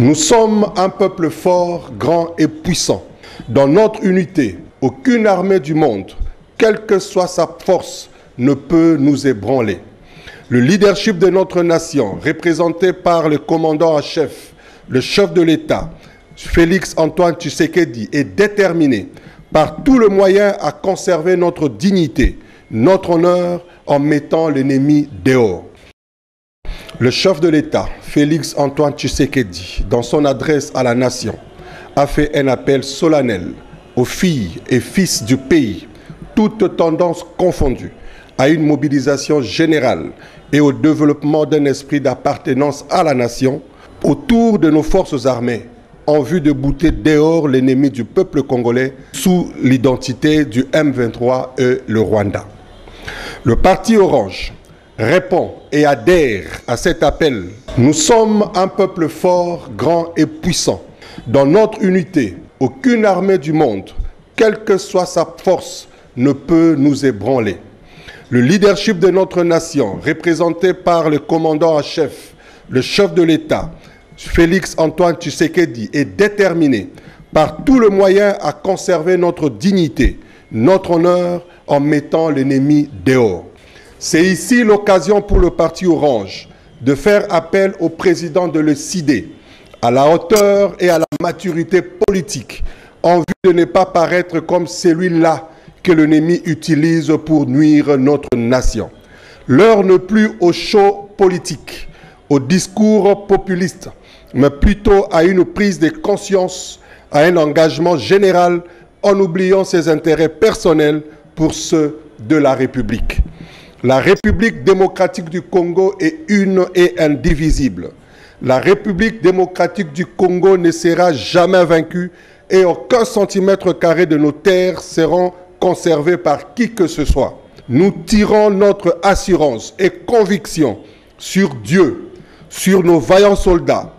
Nous sommes un peuple fort, grand et puissant. Dans notre unité, aucune armée du monde, quelle que soit sa force, ne peut nous ébranler. Le leadership de notre nation, représenté par le commandant en chef, le chef de l'État, Félix Antoine Tshisekedi, est déterminé par tout le moyen à conserver notre dignité, notre honneur, en mettant l'ennemi dehors. Le chef de l'État, Félix Antoine Tshisekedi, dans son adresse à la nation, a fait un appel solennel aux filles et fils du pays, toutes tendances confondues, à une mobilisation générale et au développement d'un esprit d'appartenance à la nation autour de nos forces armées, en vue de bouter dehors l'ennemi du peuple congolais sous l'identité du M23 et le Rwanda. Le Parti Orange répond et adhère à cet appel. Nous sommes un peuple fort, grand et puissant. Dans notre unité, aucune armée du monde, quelle que soit sa force, ne peut nous ébranler. Le leadership de notre nation, représenté par le commandant en chef, le chef de l'État, Félix Antoine Tshisekedi, est déterminé par tout le moyen à conserver notre dignité, notre honneur, en mettant l'ennemi dehors. C'est ici l'occasion pour le Parti Orange de faire appel au président de l'ECID, à la hauteur et à la maturité politique, en vue de ne pas paraître comme celui-là que l'ennemi utilise pour nuire notre nation. L'heure n'est plus au show politique, au discours populiste, mais plutôt à une prise de conscience, à un engagement général, en oubliant ses intérêts personnels pour ceux de la République. La République démocratique du Congo est une et indivisible. La République démocratique du Congo ne sera jamais vaincue et aucun centimètre carré de nos terres seront conservés par qui que ce soit. Nous tirons notre assurance et conviction sur Dieu, sur nos vaillants soldats,